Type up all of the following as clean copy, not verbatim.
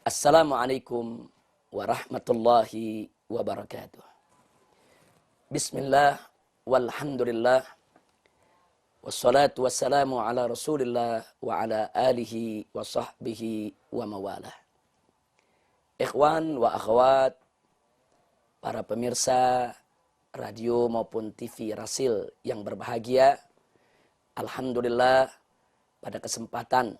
Assalamualaikum warahmatullahi wabarakatuh. Bismillah, walhamdulillah, wassalatu wassalamu ala rasulillah wa ala alihi wa sahbihi wa mawalah. Ikhwan wa akhwat, para pemirsa radio maupun TV Rasil yang berbahagia, alhamdulillah pada kesempatan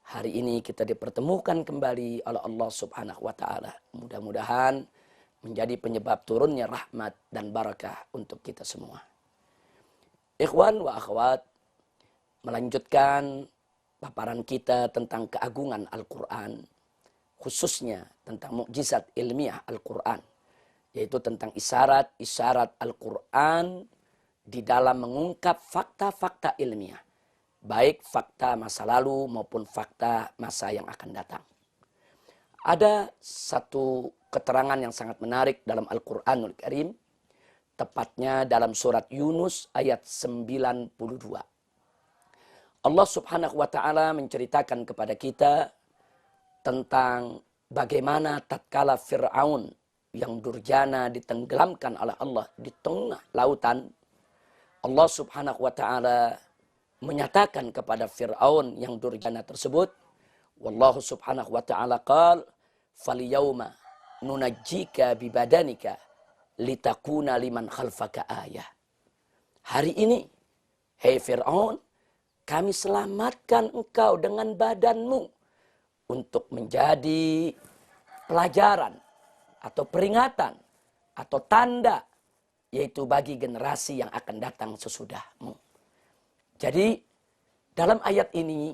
hari ini kita dipertemukan kembali oleh Allah Subhanahu wa Ta'ala. Mudah-mudahan menjadi penyebab turunnya rahmat dan barakah untuk kita semua. Ikhwan wa akhwat, melanjutkan paparan kita tentang keagungan Al-Quran, khususnya tentang mukjizat ilmiah Al-Quran, yaitu tentang isyarat-isyarat Al-Quran di dalam mengungkap fakta-fakta ilmiah, baik fakta masa lalu maupun fakta masa yang akan datang. Ada satu keterangan yang sangat menarik dalam Al-Quranul Karim, tepatnya dalam surat Yunus ayat 92. Allah Subhanahu wa Ta'ala menceritakan kepada kita tentang bagaimana tatkala Fir'aun yang durjana ditenggelamkan oleh Allah di tengah lautan. Allah Subhanahu wa Ta'ala menyatakan kepada Fir'aun yang durjana tersebut, wallahu subhanahu wa ta'ala qal falyauma nunajjika bibadanika litakuna liman khalfaka ayah. Hari ini, hei Fir'aun, kami selamatkan engkau dengan badanmu untuk menjadi pelajaran atau peringatan atau tanda, yaitu bagi generasi yang akan datang sesudahmu. Jadi dalam ayat ini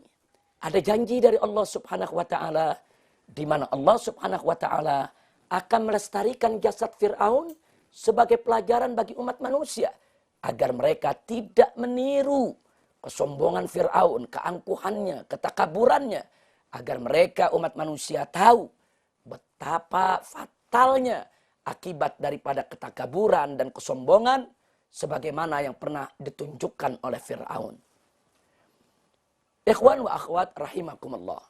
ada janji dari Allah Subhanahu wa Ta'ala, di mana Allah Subhanahu wa Ta'ala akan melestarikan jasad Fir'aun sebagai pelajaran bagi umat manusia, agar mereka tidak meniru kesombongan Fir'aun, keangkuhannya, ketakaburannya, agar mereka umat manusia tahu betapa fatalnya akibat daripada ketakaburan dan kesombongan sebagaimana yang pernah ditunjukkan oleh Fir'aun. Ikhwan wa akhwat rahimakumullah.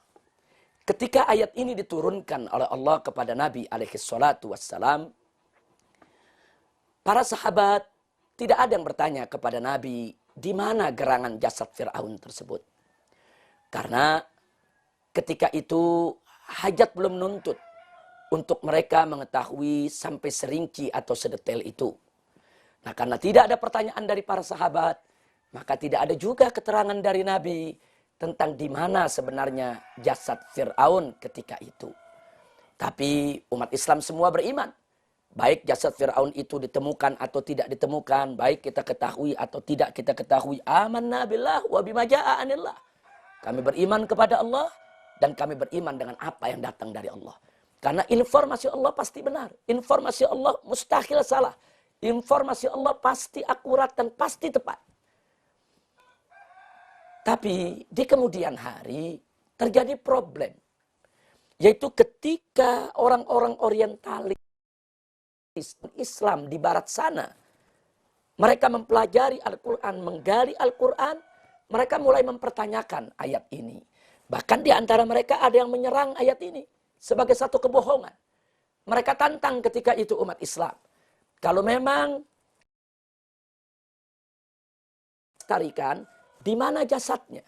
Ketika ayat ini diturunkan oleh Allah kepada Nabi alaihi salatu wassalam, para sahabat tidak ada yang bertanya kepada Nabi di mana gerangan jasad Fir'aun tersebut. Karena ketika itu hajat belum nuntut untuk mereka mengetahui sampai serinci atau sedetail itu. Nah, karena tidak ada pertanyaan dari para sahabat, maka tidak ada juga keterangan dari Nabi tentang di mana sebenarnya jasad Fir'aun ketika itu. Tapi umat Islam semua beriman. Baik jasad Fir'aun itu ditemukan atau tidak ditemukan, baik kita ketahui atau tidak kita ketahui, amanna billah wa bima jaa'a anillah. Kami beriman kepada Allah dan kami beriman dengan apa yang datang dari Allah. Karena informasi Allah pasti benar. Informasi Allah mustahil salah. Informasi Allah pasti akurat dan pasti tepat. Tapi di kemudian hari terjadi problem. Yaitu ketika orang-orang orientalis Islam di barat sana, mereka mempelajari Al-Quran, menggali Al-Quran, mereka mulai mempertanyakan ayat ini. Bahkan di antara mereka ada yang menyerang ayat ini sebagai satu kebohongan. Mereka tantang ketika itu umat Islam. Kalau memang tarikan, di mana jasadnya?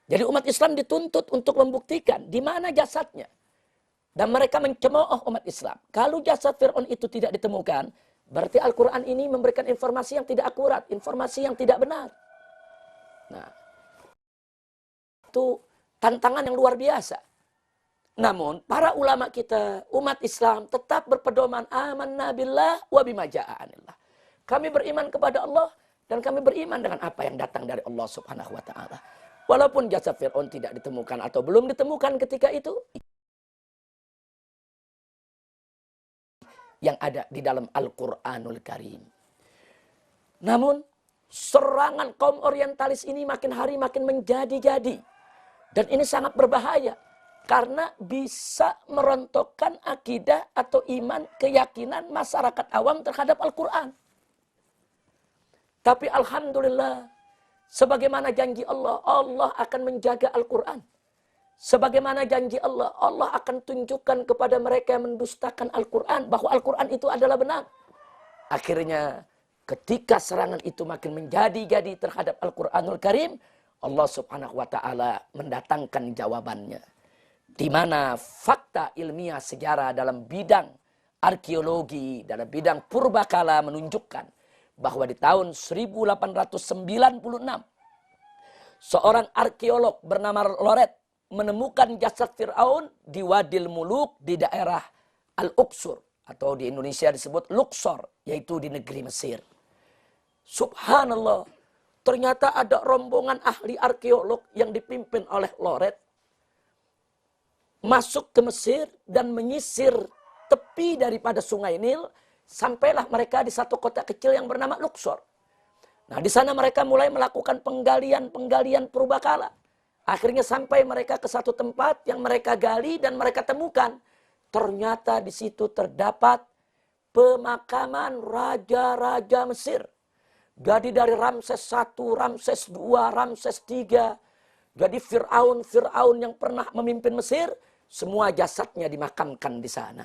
Jadi umat Islam dituntut untuk membuktikan di mana jasadnya. Dan mereka mencemooh umat Islam. Kalau jasad Fir'aun itu tidak ditemukan, berarti Al-Quran ini memberikan informasi yang tidak akurat, informasi yang tidak benar. Nah, itu tantangan yang luar biasa. Namun, para ulama kita, umat Islam tetap berpedoman amanna billah wa bima jaa'a anillah. Kami beriman kepada Allah dan kami beriman dengan apa yang datang dari Allah Subhanahu wa Ta'ala. Walaupun jasad Fir'aun tidak ditemukan atau belum ditemukan ketika itu, yang ada di dalam Al-Quranul Karim. Namun, serangan kaum orientalis ini makin hari makin menjadi-jadi. Dan ini sangat berbahaya. Karena bisa merontokkan akidah atau iman, keyakinan masyarakat awam terhadap Al-Quran. Tapi alhamdulillah, sebagaimana janji Allah, Allah akan menjaga Al-Quran. Sebagaimana janji Allah, Allah akan tunjukkan kepada mereka yang mendustakan Al-Quran bahwa Al-Quran itu adalah benar. Akhirnya ketika serangan itu makin menjadi-jadi terhadap Al-Quranul Karim, Allah subhanahu wa ta'ala mendatangkan jawabannya. Di mana fakta ilmiah sejarah dalam bidang arkeologi, dalam bidang purbakala menunjukkan bahwa di tahun 1896, seorang arkeolog bernama Loret menemukan jasad Fir'aun di Wadil Muluk di daerah Al-Uqsur. Atau di Indonesia disebut Luxor, yaitu di negeri Mesir. Subhanallah, ternyata ada rombongan ahli arkeolog yang dipimpin oleh Loret masuk ke Mesir dan menyisir tepi daripada sungai Nil, sampailah mereka di satu kota kecil yang bernama Luxor. Nah, di sana mereka mulai melakukan penggalian purbakala. Akhirnya sampai mereka ke satu tempat yang mereka gali dan mereka temukan. Ternyata di situ terdapat pemakaman raja-raja Mesir. Jadi dari Ramses I, Ramses II, Ramses III. Jadi Fir'aun yang pernah memimpin Mesir, semua jasadnya dimakamkan di sana.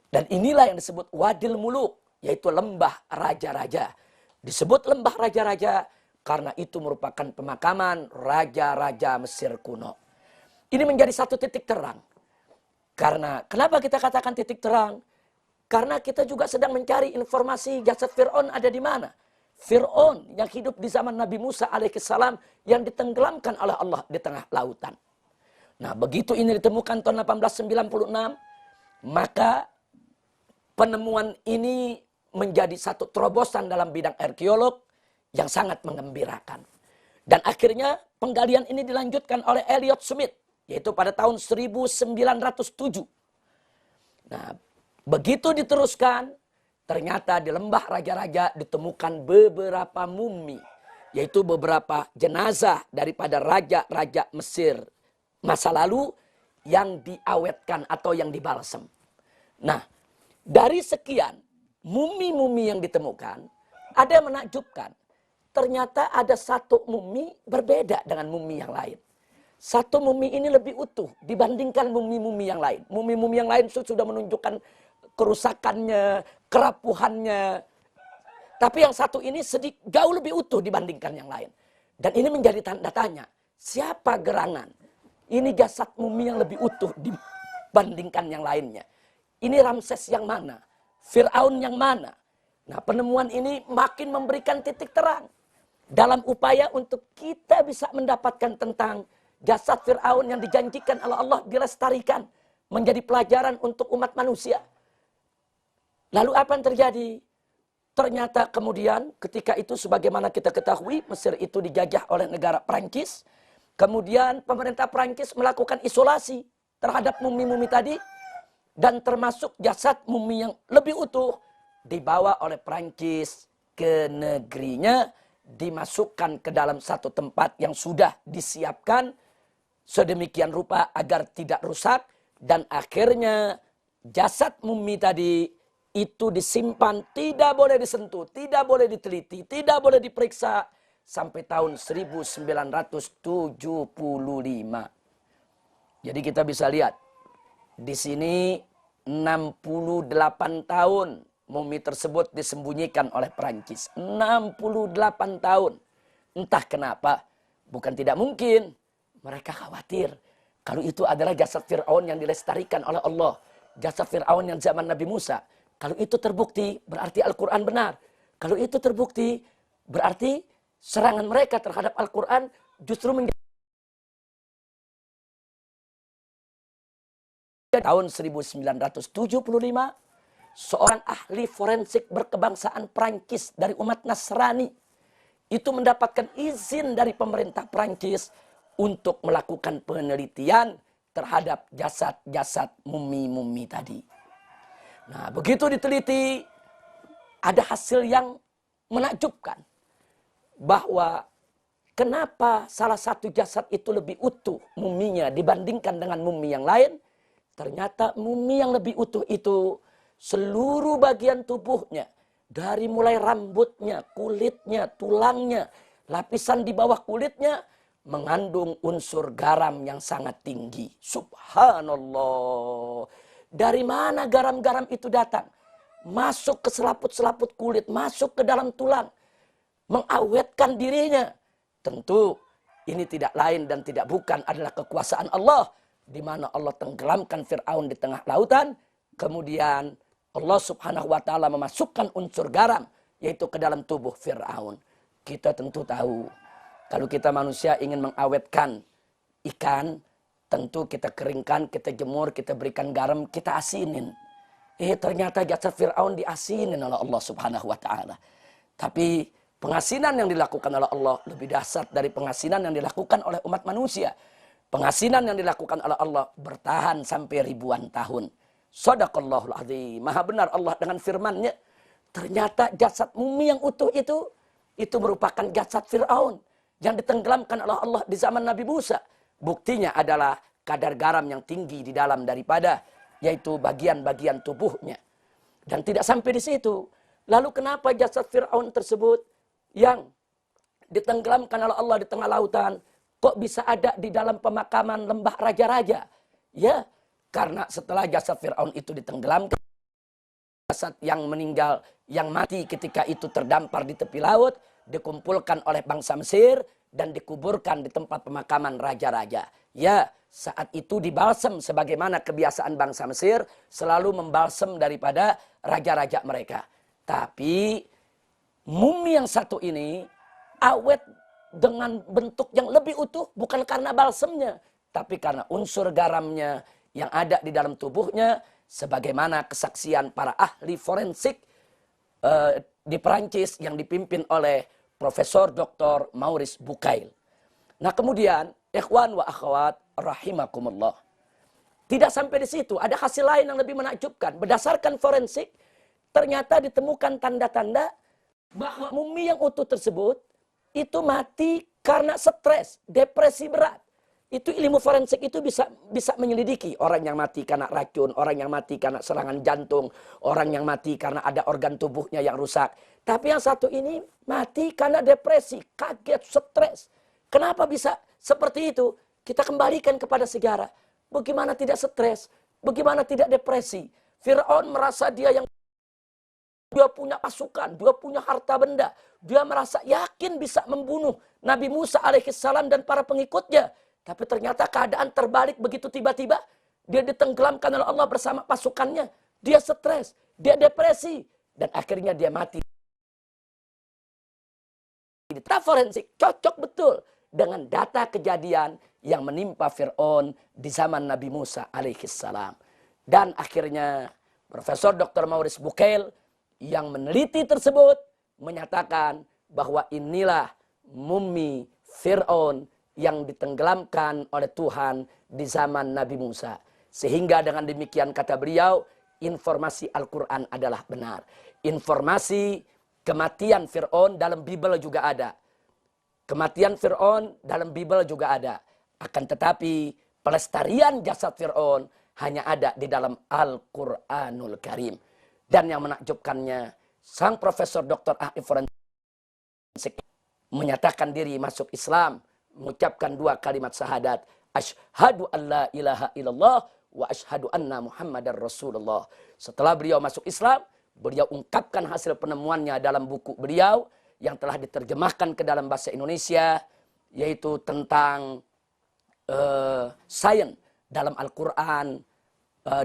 Dan inilah yang disebut Wadil Muluk, yaitu lembah raja-raja. Disebut lembah raja-raja karena itu merupakan pemakaman raja-raja Mesir kuno. Ini menjadi satu titik terang. Karena kenapa kita katakan titik terang? Karena kita juga sedang mencari informasi jasad Fir'aun ada di mana. Fir'aun yang hidup di zaman Nabi Musa alaihissalam yang ditenggelamkan oleh Allah di tengah lautan. Nah, begitu ini ditemukan tahun 1896, maka penemuan ini menjadi satu terobosan dalam bidang arkeolog yang sangat menggembirakan. Dan akhirnya penggalian ini dilanjutkan oleh Elliot Smith, yaitu pada tahun 1907. Nah, begitu diteruskan, ternyata di lembah raja-raja ditemukan beberapa mumi, yaitu beberapa jenazah daripada raja-raja Mesir masa lalu yang diawetkan atau yang dibalsem. Nah, dari sekian mumi-mumi yang ditemukan, ada yang menakjubkan. Ternyata ada satu mumi berbeda dengan mumi yang lain. Satu mumi ini lebih utuh dibandingkan mumi-mumi yang lain. Mumi-mumi yang lain sudah menunjukkan kerusakannya, kerapuhannya. Tapi yang satu ini jauh lebih utuh dibandingkan yang lain. Dan ini menjadi tanda tanya. Siapa gerangan? Ini jasad mumi yang lebih utuh dibandingkan yang lainnya. Ini Ramses yang mana? Fir'aun yang mana? Nah, penemuan ini makin memberikan titik terang. Dalam upaya untuk kita bisa mendapatkan tentang jasad Fir'aun yang dijanjikan oleh Allah dilestarikan. Menjadi pelajaran untuk umat manusia. Lalu apa yang terjadi? Ternyata kemudian ketika itu sebagaimana kita ketahui Mesir itu dijajah oleh negara Prancis. Kemudian pemerintah Prancis melakukan isolasi terhadap mumi-mumi tadi. Dan termasuk jasad mumi yang lebih utuh dibawa oleh Prancis ke negerinya. Dimasukkan ke dalam satu tempat yang sudah disiapkan sedemikian rupa agar tidak rusak. Dan akhirnya jasad mumi tadi itu disimpan, tidak boleh disentuh, tidak boleh diteliti, tidak boleh diperiksa sampai tahun 1975. Jadi kita bisa lihat di sini 68 tahun mumi tersebut disembunyikan oleh Prancis. 68 tahun. Entah kenapa, bukan tidak mungkin. Mereka khawatir kalau itu adalah jasad Fir'aun yang dilestarikan oleh Allah. Jasad Fir'aun yang zaman Nabi Musa. Kalau itu terbukti, berarti Al-Quran benar. Kalau itu terbukti, berarti serangan mereka terhadap Al-Quran justru menjadi tahun 1975, seorang ahli forensik berkebangsaan Prancis dari umat Nasrani itu mendapatkan izin dari pemerintah Prancis untuk melakukan penelitian terhadap jasad-jasad mumi-mumi tadi. Nah, begitu diteliti, ada hasil yang menakjubkan. Bahwa kenapa salah satu jasad itu lebih utuh muminya dibandingkan dengan mumi yang lain. Ternyata mumi yang lebih utuh itu seluruh bagian tubuhnya. Dari mulai rambutnya, kulitnya, tulangnya, lapisan di bawah kulitnya. mengandung unsur garam yang sangat tinggi. Subhanallah. Dari mana garam-garam itu datang? Masuk ke selaput-selaput kulit, masuk ke dalam tulang, mengawetkan dirinya. Tentu ini tidak lain dan tidak bukan adalah kekuasaan Allah, di mana Allah tenggelamkan Fir'aun di tengah lautan. Kemudian Allah subhanahu wa ta'ala memasukkan unsur garam, yaitu ke dalam tubuh Fir'aun. Kita tentu tahu, kalau kita manusia ingin mengawetkan ikan, tentu kita keringkan, kita jemur, kita berikan garam, kita asinin. Ternyata jasad Fir'aun diasinin oleh Allah subhanahu wa ta'ala. Tapi pengasinan yang dilakukan oleh Allah lebih dahsyat dari pengasinan yang dilakukan oleh umat manusia. Pengasinan yang dilakukan oleh Allah bertahan sampai ribuan tahun. Shadaqallahul azim. Maha benar Allah dengan firman-Nya. Ternyata jasad mumi yang utuh itu merupakan jasad Fir'aun yang ditenggelamkan oleh Allah di zaman Nabi Musa. Buktinya adalah kadar garam yang tinggi di dalam daripada, yaitu bagian-bagian tubuhnya. Dan tidak sampai di situ. Lalu kenapa jasad Fir'aun tersebut yang ditenggelamkan oleh Allah di tengah lautan, kok bisa ada di dalam pemakaman lembah raja-raja? Ya, karena setelah jasad Fir'aun itu ditenggelamkan, jasad yang meninggal, yang mati ketika itu terdampar di tepi laut, dikumpulkan oleh bangsa Mesir dan dikuburkan di tempat pemakaman raja-raja. Ya, saat itu dibalsem sebagaimana kebiasaan bangsa Mesir selalu membalsem daripada raja-raja mereka. Tapi mumi yang satu ini awet dengan bentuk yang lebih utuh bukan karena balsemnya, tapi karena unsur garamnya yang ada di dalam tubuhnya, sebagaimana kesaksian para ahli forensik di Perancis yang dipimpin oleh Profesor Dr. Maurice Bucaille. Nah kemudian, ikhwan wa akhwat rahimakumullah. Tidak sampai di situ, ada hasil lain yang lebih menakjubkan. Berdasarkan forensik, ternyata ditemukan tanda-tanda bahwa mumi yang utuh tersebut itu mati karena stres, depresi berat. Itu ilmu forensik itu bisa menyelidiki orang yang mati karena racun, orang yang mati karena serangan jantung, orang yang mati karena ada organ tubuhnya yang rusak. Tapi yang satu ini mati karena depresi, kaget, stres. Kenapa bisa seperti itu? Kita kembalikan kepada sejarah. Bagaimana tidak stres? Bagaimana tidak depresi? Fir'aun merasa dia punya pasukan, dia punya harta benda. Dia merasa yakin bisa membunuh Nabi Musa alaihissalam dan para pengikutnya. Tapi ternyata keadaan terbalik begitu tiba-tiba. Dia ditenggelamkan oleh Allah bersama pasukannya. Dia stres, dia depresi. Dan akhirnya dia mati. Data forensik cocok betul dengan data kejadian yang menimpa Fir'aun di zaman Nabi Musa alaihissalam. Dan akhirnya Profesor Dr. Maurice Bucaille yang meneliti tersebut menyatakan bahwa inilah mumi Fir'aun yang ditenggelamkan oleh Tuhan di zaman Nabi Musa. Sehingga dengan demikian kata beliau, informasi Al-Quran adalah benar. Informasi kematian Fir'aun dalam Bible juga ada. Kematian Fir'aun dalam Bible juga ada. Akan tetapi pelestarian jasad Fir'aun hanya ada di dalam Al-Quranul Karim. Dan yang menakjubkannya, sang Profesor Dr. ahli forensik menyatakan diri masuk Islam, mengucapkan 2 kalimat syahadat, asyhadu an la ilaha illallah wa asyhadu anna muhammadar rasulullah. Setelah beliau masuk Islam, beliau ungkapkan hasil penemuannya dalam buku beliau yang telah diterjemahkan ke dalam bahasa Indonesia, yaitu tentang sains dalam Al-Quran,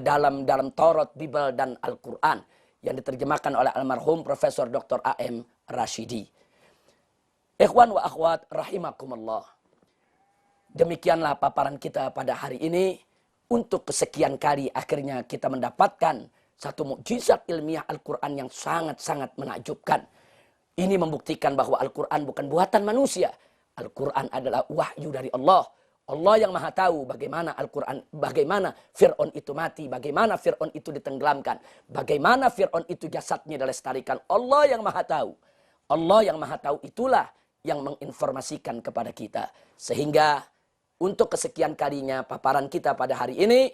dalam Taurat, Bible, dan Al-Quran, yang diterjemahkan oleh almarhum Profesor Dr. A.M. Rashidi. Ikhwan wa akhwat rahimakumullah. Demikianlah paparan kita pada hari ini. Untuk kesekian kali akhirnya kita mendapatkan satu mukjizat ilmiah Al-Quran yang sangat-sangat menakjubkan. Ini membuktikan bahwa Al-Quran bukan buatan manusia. Al-Quran adalah wahyu dari Allah. Allah yang maha tahu bagaimana Al-Quran, bagaimana Fir'aun itu mati, bagaimana Fir'aun itu ditenggelamkan, bagaimana Fir'aun itu jasadnya dilestarikan. Allah yang maha tahu. Allah yang maha tahu itulah yang menginformasikan kepada kita. Sehingga untuk kesekian kalinya paparan kita pada hari ini,